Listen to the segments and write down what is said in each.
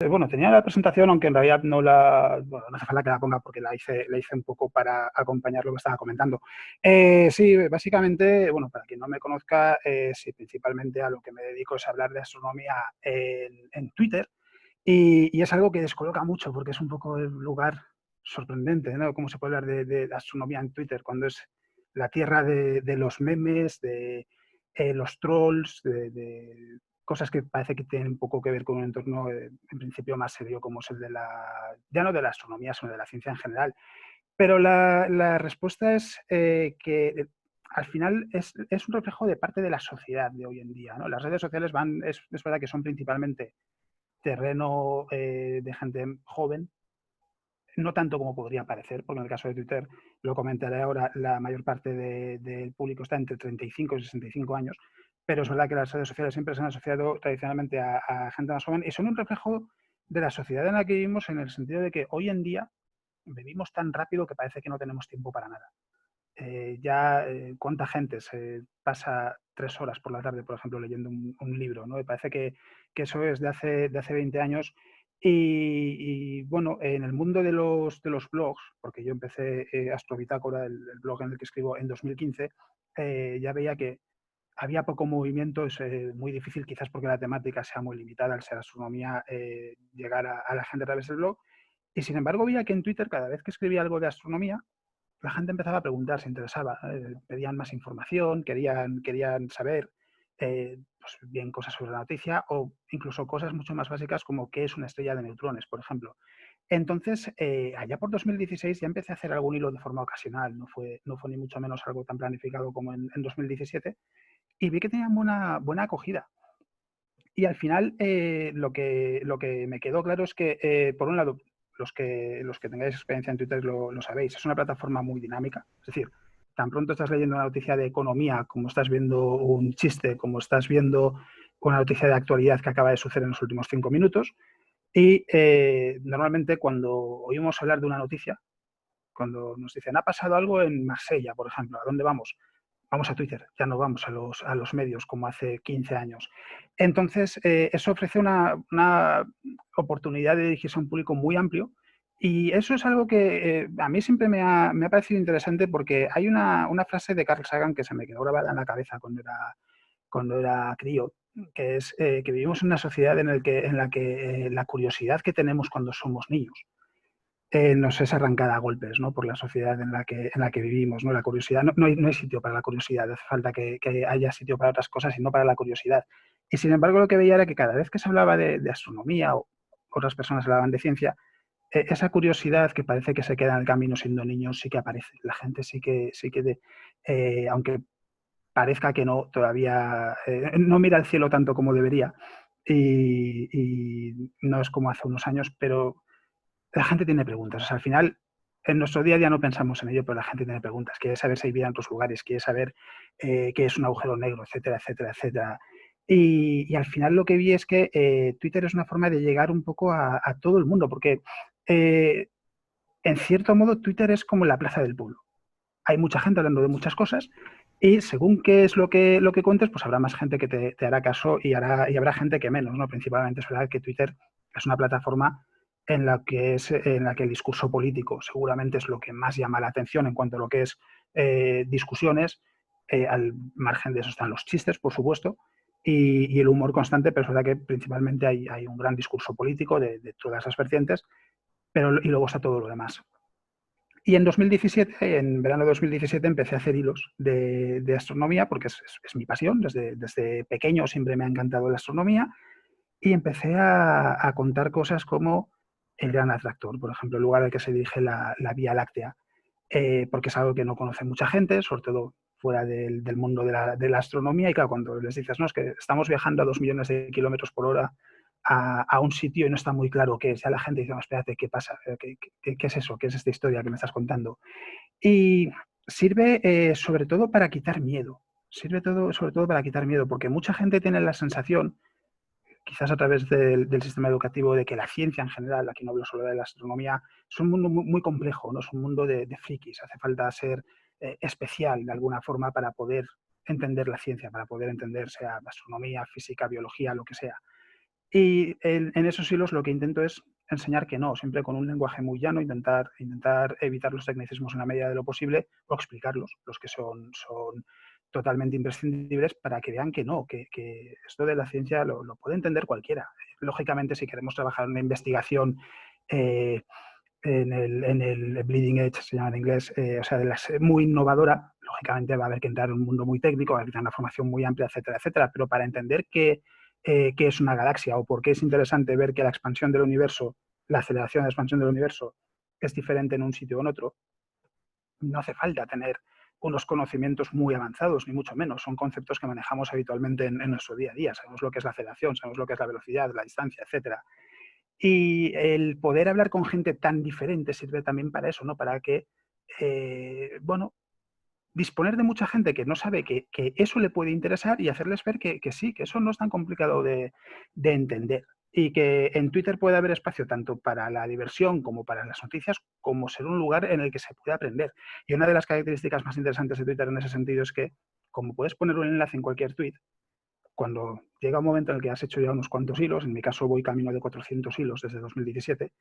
bueno, tenía la presentación, aunque en realidad bueno, no hace falta que la ponga porque la hice un poco para acompañar lo que estaba comentando. Sí, básicamente, bueno, para quien no me conozca, sí, principalmente a lo que me dedico es a hablar de astronomía en Twitter y es algo que descoloca mucho porque es un poco el lugar sorprendente, ¿no? Cómo se puede hablar de astronomía en Twitter cuando es la tierra de los memes, de los trolls, de cosas que parece que tienen un poco que ver con un entorno, en principio, más serio como es el de ya no de la astronomía, sino de la ciencia en general. Pero la respuesta es que al final es un reflejo de parte de la sociedad de hoy en día, ¿no? Las redes sociales es verdad que son principalmente terreno de gente joven, no tanto como podría parecer, porque en el caso de Twitter, lo comentaré ahora, la mayor parte del público está entre 35 y 65 años, pero es verdad que las redes sociales siempre se han asociado tradicionalmente a gente más joven y son un reflejo de la sociedad en la que vivimos, en el sentido de que hoy en día vivimos tan rápido que parece que no tenemos tiempo para nada. Cuánta gente se pasa 3 horas por la tarde, por ejemplo, leyendo un libro, ¿no? Me parece que eso es de hace 20 años. Bueno, en el mundo de los blogs, porque yo empecé Astrobitácora, el blog en el que escribo, en 2015, ya veía que había poco movimiento, es muy difícil, quizás porque la temática sea muy limitada, al ser astronomía, llegar a la gente a través del blog. Y sin embargo, veía que en Twitter, cada vez que escribía algo de astronomía, la gente empezaba a preguntar, se interesaba, pedían más información, querían saber, pues bien cosas sobre la noticia o incluso cosas mucho más básicas como qué es una estrella de neutrones, por ejemplo. Entonces, allá por 2016 ya empecé a hacer algún hilo de forma ocasional, no fue ni mucho menos algo tan planificado como en 2017, y vi que tenían buena acogida. Y al final, lo que me quedó claro es que, por un lado, los que tengáis experiencia en Twitter lo sabéis, es una plataforma muy dinámica. Es decir, tan pronto estás leyendo una noticia de economía, como estás viendo un chiste, como estás viendo una noticia de actualidad que acaba de suceder en los últimos 5 minutos. Y normalmente cuando oímos hablar de una noticia, cuando nos dicen, ha pasado algo en Marsella, por ejemplo, ¿a dónde vamos? Vamos a Twitter, ya no vamos a los medios como hace 15 años. Entonces, eso ofrece una oportunidad de dirigirse a un público muy amplio y eso es algo que a mí siempre me ha parecido interesante porque hay una frase de Carl Sagan que se me quedó grabada en la cabeza cuando era crío, que es que vivimos en una sociedad en la que la curiosidad que tenemos cuando somos niños nos es arrancada a golpes, ¿no? Por la sociedad en la que vivimos, ¿no? La curiosidad, no hay sitio para la curiosidad, hace falta que haya sitio para otras cosas y no para la curiosidad. Y sin embargo, lo que veía era que cada vez que se hablaba de astronomía o otras personas hablaban de ciencia, esa curiosidad que parece que se queda en el camino siendo niños sí que aparece. La gente aunque parezca que no, todavía no mira al cielo tanto como debería y no es como hace unos años, pero la gente tiene preguntas. O sea, al final, en nuestro día a día no pensamos en ello, pero la gente tiene preguntas. Quiere saber si hay vida en otros lugares, quiere saber qué es un agujero negro, etcétera, etcétera, etcétera. Y al final lo que vi es que Twitter es una forma de llegar un poco a todo el mundo, porque eh, en cierto modo Twitter es como la plaza del pueblo. Hay mucha gente hablando de muchas cosas y según qué es lo que cuentes, pues habrá más gente que te hará caso y habrá gente que menos, ¿no? Principalmente es verdad que Twitter es una plataforma en la que el discurso político seguramente es lo que más llama la atención en cuanto a lo que es discusiones. Al margen de eso están los chistes, por supuesto, y el humor constante, pero es verdad que principalmente hay un gran discurso político de todas las vertientes, y luego está todo lo demás. Y en 2017, en verano de 2017, empecé a hacer hilos de astronomía porque es mi pasión. Desde pequeño siempre me ha encantado la astronomía y empecé a contar cosas como el gran atractor, por ejemplo, el lugar al que se dirige la Vía Láctea, porque es algo que no conoce mucha gente, sobre todo fuera del mundo de la astronomía. Y claro, cuando les dices, no, es que estamos viajando a 2 millones de kilómetros por hora a un sitio y no está muy claro qué es, ya la gente dice, no, espérate, ¿qué pasa? ¿Qué es eso? ¿Qué es esta historia que me estás contando? Y sirve sobre todo para quitar miedo. Sobre todo para quitar miedo, porque mucha gente tiene la sensación, quizás a través del sistema educativo, de que la ciencia en general, aquí no hablo solo de la astronomía, es un mundo muy complejo, ¿no? Es un mundo de frikis. Hace falta ser especial de alguna forma para poder entender la ciencia, para poder entender sea astronomía, física, biología, lo que sea. Y en esos hilos lo que intento es enseñar que no, siempre con un lenguaje muy llano, intentar evitar los tecnicismos en la medida de lo posible o explicarlos, los que son totalmente imprescindibles, para que vean que no, que esto de la ciencia lo puede entender cualquiera. Lógicamente, si queremos trabajar en una investigación eh, en el bleeding edge, se llama en inglés, o sea, muy innovadora, lógicamente va a haber que entrar en un mundo muy técnico, va a haber una formación muy amplia, etcétera, etcétera, pero para entender qué es una galaxia o por qué es interesante ver que la expansión del universo, la aceleración de la expansión del universo es diferente en un sitio o en otro, no hace falta tener unos conocimientos muy avanzados, ni mucho menos. Son conceptos que manejamos habitualmente en nuestro día a día. Sabemos lo que es la aceleración, sabemos lo que es la velocidad, la distancia, etcétera. Y el poder hablar con gente tan diferente sirve también para eso, ¿no? Para que, bueno, disponer de mucha gente que no sabe que eso le puede interesar y hacerles ver que sí, que eso no es tan complicado de entender. Y que en Twitter puede haber espacio tanto para la diversión como para las noticias, como ser un lugar en el que se puede aprender. Y una de las características más interesantes de Twitter en ese sentido es que, como puedes poner un enlace en cualquier tweet, cuando llega un momento en el que has hecho ya unos cuantos hilos, en mi caso voy camino de 400 hilos desde 2017,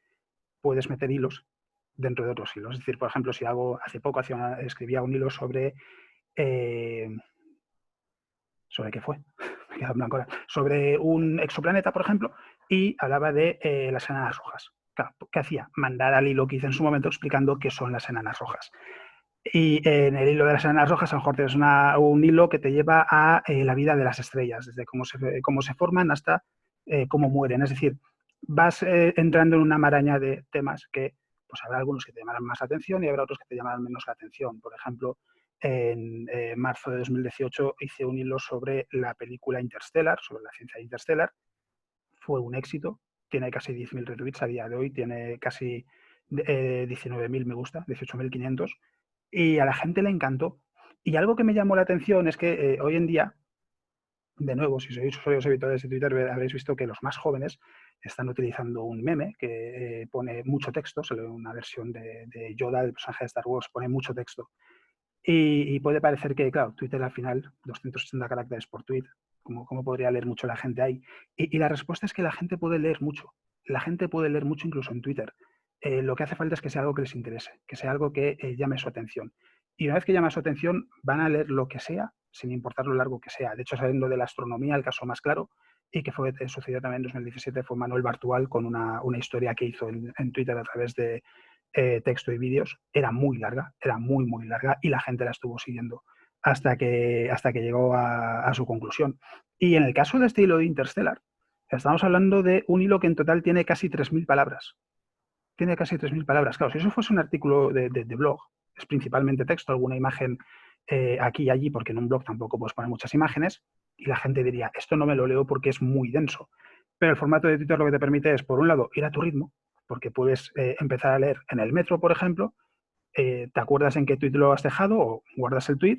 puedes meter hilos dentro de otros hilos. Es decir, por ejemplo, si hace poco escribía un hilo eh, ¿sobre qué fue? Me he quedado en blanco ahora. Sobre un exoplaneta, por ejemplo, y hablaba de las enanas rojas. Claro, ¿qué hacía? Mandar al hilo que hice en su momento explicando qué son las enanas rojas. Y en el hilo de las enanas rojas, a lo mejor tienes un hilo que te lleva a la vida de las estrellas, desde cómo se forman hasta cómo mueren. Es decir, vas entrando en una maraña de temas que pues habrá algunos que te llamarán más la atención y habrá otros que te llamarán menos la atención. Por ejemplo, en marzo de 2018 hice un hilo sobre la película Interstellar, sobre la ciencia de Interstellar. Fue un éxito, tiene casi 10.000 retweets a día de hoy, tiene casi 19.000 me gusta, 18.500, y a la gente le encantó. Y algo que me llamó la atención es que hoy en día, de nuevo, si sois usuarios habituales de Twitter, habréis visto que los más jóvenes están utilizando un meme que pone mucho texto, una versión de Yoda, del personaje de Star Wars, pone mucho texto. Y puede parecer que, claro, Twitter al final, 280 caracteres por tweet, ¿cómo podría leer mucho la gente ahí? Y la respuesta es que la gente puede leer mucho. La gente puede leer mucho incluso en Twitter. Lo que hace falta es que sea algo que les interese, que sea algo que llame su atención. Y una vez que llama su atención, van a leer lo que sea, sin importar lo largo que sea. De hecho, sabiendo de la astronomía, el caso más claro, y que sucedió también en 2017, fue Manuel Bartual con una historia que hizo en Twitter a través de texto y vídeos. Era muy larga, era muy, muy larga, y la gente la estuvo siguiendo hasta que llegó a su conclusión. Y en el caso de este hilo de Interstellar, estamos hablando de un hilo que en total tiene casi 3.000 palabras. Tiene casi 3.000 palabras. Claro, si eso fuese un artículo de blog, es principalmente texto, alguna imagen aquí y allí, porque en un blog tampoco puedes poner muchas imágenes, y la gente diría, esto no me lo leo porque es muy denso. Pero el formato de Twitter lo que te permite es, por un lado, ir a tu ritmo, porque puedes empezar a leer en el metro, por ejemplo, te acuerdas en qué tweet lo has dejado o guardas el tweet,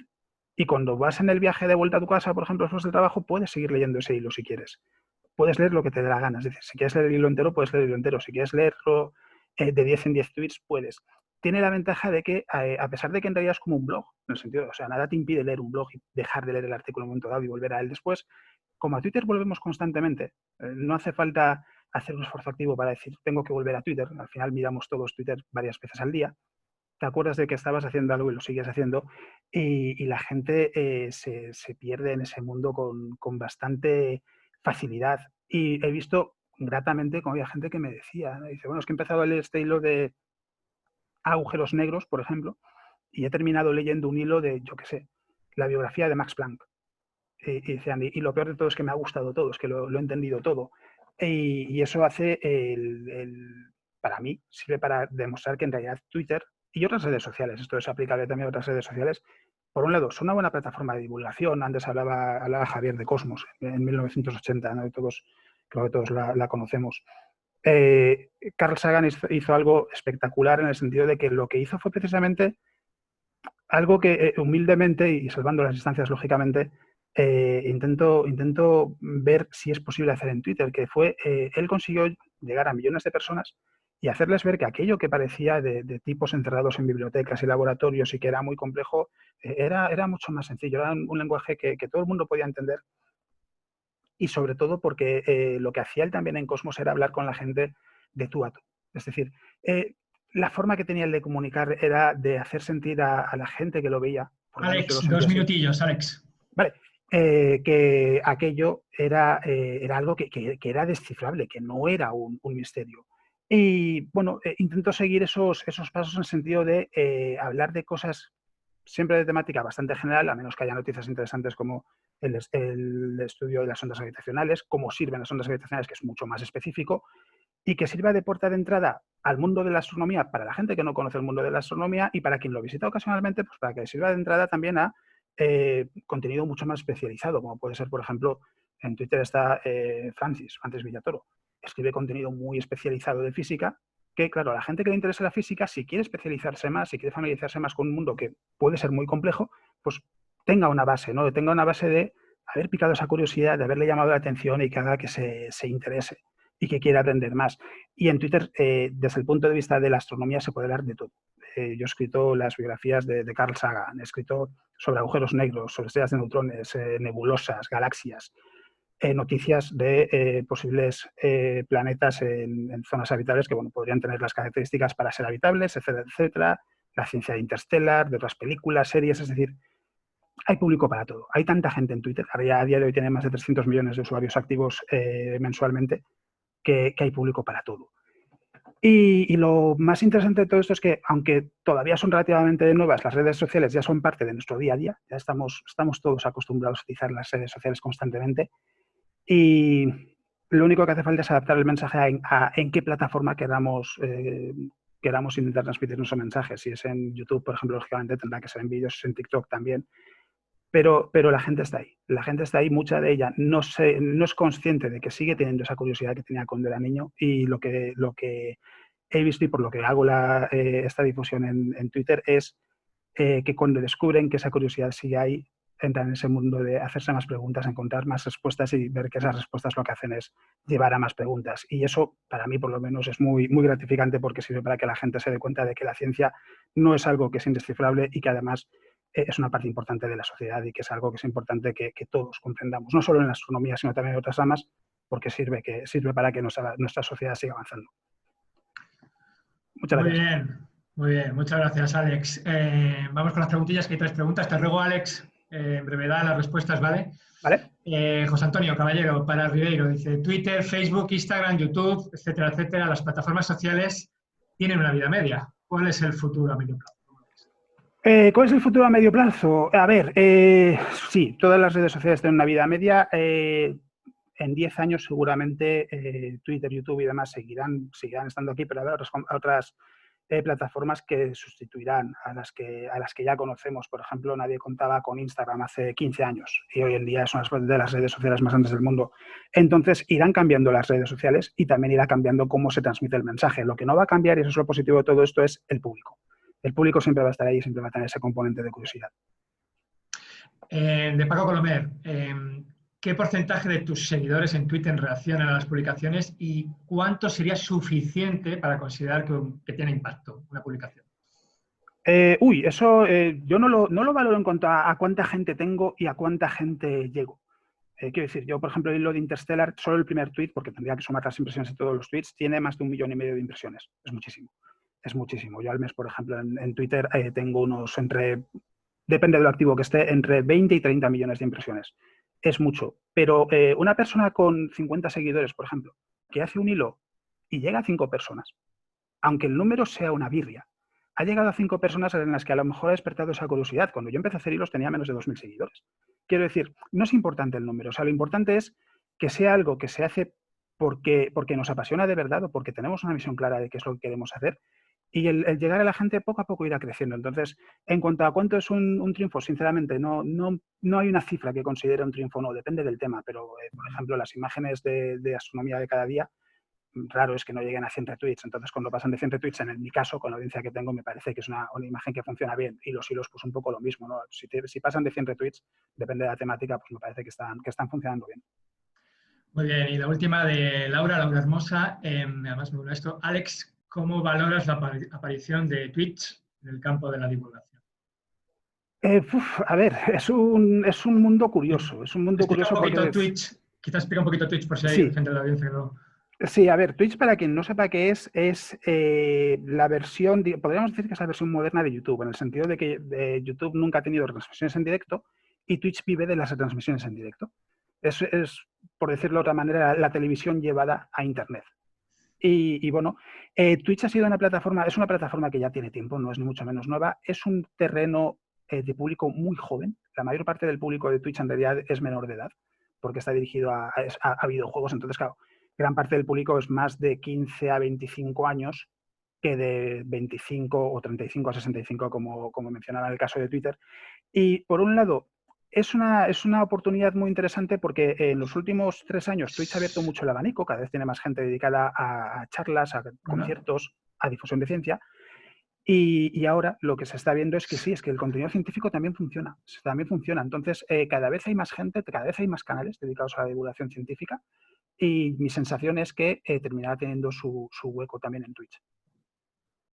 y cuando vas en el viaje de vuelta a tu casa, por ejemplo, después del trabajo, puedes seguir leyendo ese hilo si quieres. Puedes leer lo que te dé la gana. Es decir, si quieres leer el hilo entero, puedes leer el hilo entero. Si quieres leerlo de 10 en 10 tweets, puedes. Tiene la ventaja de que, a pesar de que en realidad es como un blog, en el sentido, o sea, nada te impide leer un blog y dejar de leer el artículo en un momento dado y volver a él después, como a Twitter volvemos constantemente, no hace falta hacer un esfuerzo activo para decir, tengo que volver a Twitter. Al final miramos todos Twitter varias veces al día. Te acuerdas de que estabas haciendo algo y lo sigues haciendo, y la gente se pierde en ese mundo con bastante facilidad. Y he visto gratamente como había gente que me decía, ¿no? Dice, bueno, es que he empezado a leer este hilo de agujeros negros, por ejemplo, y he terminado leyendo un hilo de, yo qué sé, la biografía de Max Planck. Y decían, y lo peor de todo es que me ha gustado todo, es que lo he entendido todo. Y eso hace, para mí, sirve para demostrar que en realidad Twitter y otras redes sociales, esto es aplicable también a otras redes sociales, por un lado, son una buena plataforma de divulgación. Antes hablaba Javier de Cosmos en 1980, ¿no? Creo que todos la conocemos. Carl Sagan hizo algo espectacular en el sentido de que lo que hizo fue precisamente algo que humildemente y salvando las distancias, lógicamente, intento ver si es posible hacer en Twitter, que fue, él consiguió llegar a millones de personas y hacerles ver que aquello que parecía de tipos encerrados en bibliotecas y laboratorios y que era muy complejo, era mucho más sencillo, era un lenguaje que todo el mundo podía entender y sobre todo porque lo que hacía él también en Cosmos era hablar con la gente de tú a tú. Es decir, la forma que tenía él de comunicar era de hacer sentir a la gente que lo veía, por lo menos yo lo Alex, sentía 2 así, minutillos, Alex. ¿vale? Que aquello era algo que era descifrable, que no era un misterio. Y bueno, intento seguir esos pasos en el sentido de hablar de cosas siempre de temática bastante general, a menos que haya noticias interesantes como el estudio de las ondas gravitacionales, cómo sirven las ondas gravitacionales, que es mucho más específico, y que sirva de puerta de entrada al mundo de la astronomía para la gente que no conoce el mundo de la astronomía y para quien lo visita ocasionalmente, pues para que sirva de entrada también a contenido mucho más especializado, como puede ser, por ejemplo, en Twitter está Francis Villatoro. Escribe contenido muy especializado de física, que claro, a la gente que le interesa la física, si quiere especializarse más, si quiere familiarizarse más con un mundo que puede ser muy complejo, pues tenga una base, ¿no? Tenga una base de haber picado esa curiosidad, de haberle llamado la atención y que haga que se interese y que quiera aprender más. Y en Twitter, desde el punto de vista de la astronomía, se puede hablar de todo. Yo he escrito las biografías de Carl Sagan, he escrito sobre agujeros negros, sobre estrellas de neutrones, nebulosas, galaxias, noticias de posibles planetas en zonas habitables que bueno, podrían tener las características para ser habitables, etcétera, etcétera. La ciencia de Interstellar, de otras películas, series, es decir, hay público para todo. Hay tanta gente en Twitter, a día de hoy tiene más de 300 millones de usuarios activos mensualmente, que hay público para todo. Y lo más interesante de todo esto es que, aunque todavía son relativamente nuevas, las redes sociales ya son parte de nuestro día a día, ya estamos todos acostumbrados a utilizar las redes sociales constantemente, y lo único que hace falta es adaptar el mensaje a en qué plataforma queramos intentar transmitir nuestro mensaje. Si es en YouTube, por ejemplo, lógicamente tendrá que ser en vídeos, en TikTok también, pero la gente está ahí. La gente está ahí, mucha de ella no es consciente de que sigue teniendo esa curiosidad que tenía cuando era niño, y lo que he visto y por lo que hago esta difusión en Twitter es que cuando descubren que esa curiosidad sigue ahí, entran en ese mundo de hacerse más preguntas, encontrar más respuestas y ver que esas respuestas lo que hacen es llevar a más preguntas. Y eso, para mí, por lo menos, es muy, muy gratificante porque sirve para que la gente se dé cuenta de que la ciencia no es algo que es indescifrable y que además es una parte importante de la sociedad y que es algo que es importante que todos comprendamos, no solo en la astronomía, sino también en otras ramas, porque sirve para que nuestra sociedad siga avanzando. Muchas Muy gracias. bien, muy bien. Muchas gracias, Alex. Vamos con las preguntillas, que hay 3 preguntas. Te ruego, Alex, en brevedad las respuestas, ¿vale? ¿Vale? José Antonio Caballero, para Ribeiro, dice: Twitter, Facebook, Instagram, YouTube, etcétera, etcétera, las plataformas sociales tienen una vida media. ¿Cuál es el futuro a medio plazo? ¿Cuál es el futuro a medio plazo? A ver, sí, todas las redes sociales tienen una vida media. En 10 años seguramente Twitter, YouTube y demás seguirán estando aquí, pero habrá otras plataformas que sustituirán a las que ya conocemos. Por ejemplo, nadie contaba con Instagram hace 15 años y hoy en día es una de las redes sociales más grandes del mundo. Entonces irán cambiando las redes sociales y también irá cambiando cómo se transmite el mensaje. Lo que no va a cambiar, y eso es lo positivo de todo esto, es el público. El público siempre va a estar ahí y siempre va a tener ese componente de curiosidad. De Paco Colomer, ¿qué porcentaje de tus seguidores en Twitter reaccionan a las publicaciones y cuánto sería suficiente para considerar que tiene impacto una publicación? Eso yo no lo valoro en cuanto a cuánta gente tengo y a cuánta gente llego. Quiero decir, yo, por ejemplo, en lo de Interstellar, solo el primer tweet, porque tendría que sumar las impresiones de todos los tweets, tiene más de 1,5 millones de impresiones. Es muchísimo. Es muchísimo. Yo al mes, por ejemplo, en Twitter tengo depende de lo activo que esté, entre 20 y 30 millones de impresiones. Es mucho. Pero una persona con 50 seguidores, por ejemplo, que hace un hilo y llega a 5 personas, aunque el número sea una birria, ha llegado a 5 personas en las que a lo mejor ha despertado esa curiosidad. Cuando yo empecé a hacer hilos tenía menos de 2.000 seguidores. Quiero decir, no es importante el número, o sea, lo importante es que sea algo que se hace porque nos apasiona de verdad o porque tenemos una visión clara de qué es lo que queremos hacer, y el llegar a la gente poco a poco irá creciendo. Entonces, en cuanto a cuánto es un triunfo, sinceramente, no hay una cifra que considere un triunfo, no, depende del tema, pero, por ejemplo, las imágenes de astronomía de cada día, raro es que no lleguen a 100 retweets. Entonces, cuando pasan de 100 retweets, en mi caso, con la audiencia que tengo, me parece que es una imagen que funciona bien. Y los hilos, pues un poco lo mismo, ¿no? Si pasan de 100 retweets, depende de la temática, pues me parece que están funcionando bien. Muy bien, y la última de Laura Hermosa, además me gusta esto. Alex, ¿cómo valoras la aparición de Twitch en el campo de la divulgación? A ver, es un mundo curioso. Es un mundo Explica curioso un poquito porque Twitch. Quizás explica un poquito Twitch por si hay Sí, gente de la audiencia que no... sí, a ver, Twitch, para quien no sepa qué es la versión, podríamos decir que es la versión moderna de YouTube, en el sentido de que YouTube nunca ha tenido transmisiones en directo y Twitch vive de las transmisiones en directo. Es, por decirlo de otra manera, la televisión llevada a Internet. Y bueno, Twitch ha sido una plataforma, es una plataforma que ya tiene tiempo, no es ni mucho menos nueva, es un terreno de público muy joven. La mayor parte del público de Twitch en realidad es menor de edad, porque está dirigido a videojuegos. Entonces, claro, gran parte del público es más de 15 a 25 años que de 25 o 35 a 65, como mencionaba en el caso de Twitter. Y por un lado, es una oportunidad muy interesante porque en los últimos 3 años Twitch ha abierto mucho el abanico, cada vez tiene más gente dedicada a charlas, a conciertos, a difusión de ciencia. Y ahora lo que se está viendo es que sí, es que el contenido científico también funciona. También funciona. Entonces, cada vez hay más gente, cada vez hay más canales dedicados a la divulgación científica y mi sensación es que terminará teniendo su hueco también en Twitch.